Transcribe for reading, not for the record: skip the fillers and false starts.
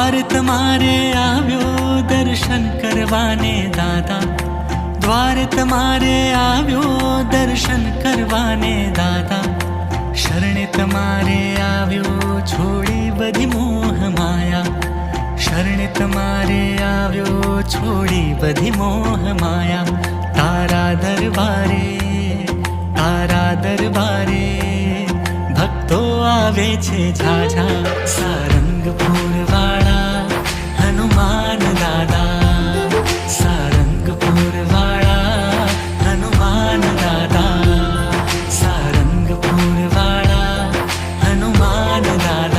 દ્વાર તમારે આવ્યો દર્શન કરવાને દાદા, દ્વાર તમારે આવ્યો દર્શન કરવાને દાદા, શરણે તમારે આવ્યો છોડી બધી મોહ માયા, શરણે તમારે આવ્યો છોડી બધી મોહ માયા, તારા દરબારે ભક્તો આવે છે ઝાઝા, સારંગપુર વાળા હનુમાન દાદા, સારંગપુર વાળા હનુમાન દાદા, સારંગપુર વાળા હનુમાન દાદા.